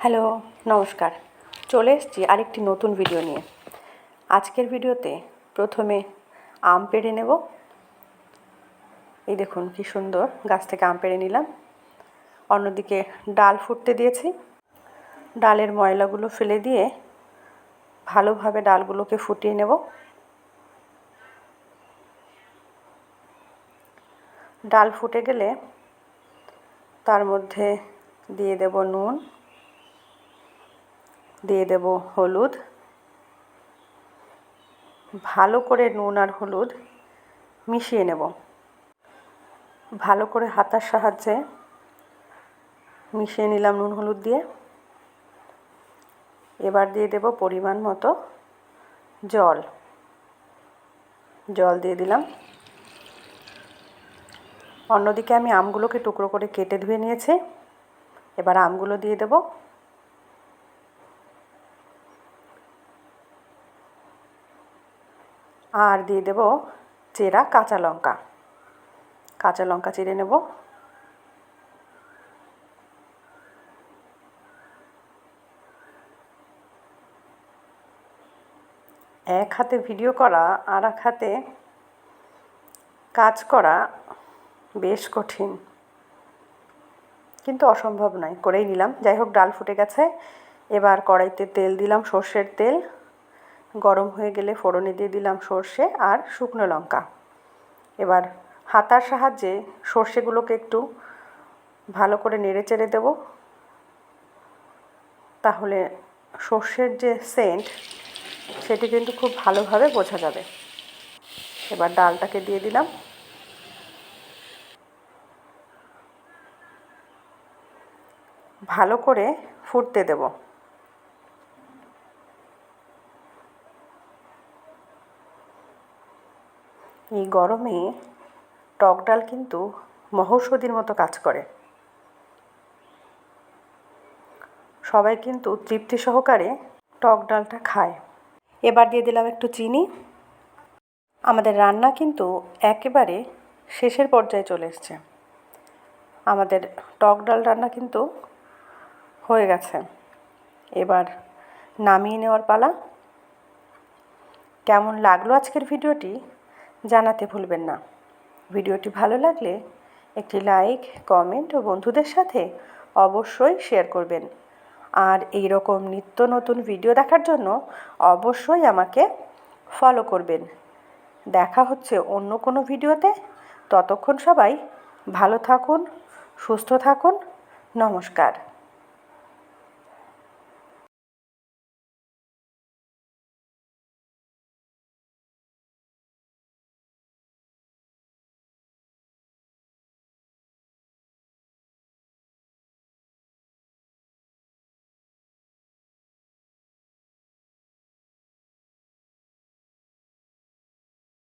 Hello, নমস্কার। চলে এসেছি আরেকটি নতুন ভিডিও নিয়ে। আজকের ভিডিওতে প্রথমে আম পেড়ে নেব। এই দেখুন কি সুন্দর গাছ থেকে আম পেড়ে নিলাম। অন্যদিকে ডাল ফুটতে দিয়েছি। ডালের ময়লাগুলো ফেলে দিয়ে ভালোভাবে ডালগুলোকে ফুটিয়ে নেব। ডাল ফুটে গেলে তার মধ্যে দিয়ে দেব নুন, দিয়ে দেব হলুদ। ভালো করে নুন আর হলুদ মিশিয়ে নেব। ভালো করে হাতার সাহায্যে মিশিয়ে নিলাম নুন হলুদ দিয়ে। এবার দিয়ে দেব পরিমাণ মতো জল। জল দিয়ে দিলাম। অন্যদিকে আমি আমগুলোকে টুকরো করে কেটে ধুয়ে নিয়েছি। এবার আমগুলো দিয়ে দেব। আর দিয়ে দেব চেরা কাঁচা লঙ্কা। কাঁচা লঙ্কা চিড়ে নেব। এক হাতে ভিডিও করা আর এক হাতে কাজ করা বেশ কঠিন, কিন্তু অসম্ভব নয়, করেই নিলাম। যাই হোক, ডাল ফুটে গেছে। এবার কড়াইতে তেল দিলাম, সর্ষের তেল। গরম হয়ে গেলে ফোড়নে দিয়ে দিলাম সর্ষে আর শুকনো লঙ্কা। এবার হাতার সাহায্যে সর্ষেগুলোকে একটু ভালো করে নেড়ে চেড়ে দেব, তাহলে সর্ষের যে সেন্ট সেটি কিন্তু খুব ভালোভাবে বোঝা যাবে। এবার ডালটাকে দিয়ে দিলাম। ভালো করে ফুটতে দেব। এই গরমে টক ডাল কিন্তু মহৌষধির মতো কাজ করে। সবাই কিন্তু তৃপ্তি সহকারে টক ডালটা খায়। এবার দিয়ে দিলাম একটু চিনি। আমাদের রান্না কিন্তু একেবারে শেষের পর্যায়ে চলে এসছে। আমাদের টক ডাল রান্না কিন্তু হয়ে গেছে। এবার নামিয়ে নেওয়ার পালা। কেমন লাগলো আজকের ভিডিওটি জানাতে ভুলবেন না। ভিডিওটি ভালো লাগলে একটি লাইক, কমেন্ট ও বন্ধুদের সাথে অবশ্যই শেয়ার করবেন। আর এই রকম নিত্য নতুন ভিডিও দেখার জন্য অবশ্যই আমাকে ফলো করবেন। দেখা হচ্ছে অন্য কোনো ভিডিওতে। ততক্ষণ সবাই ভালো থাকুন, সুস্থ থাকুন। নমস্কার।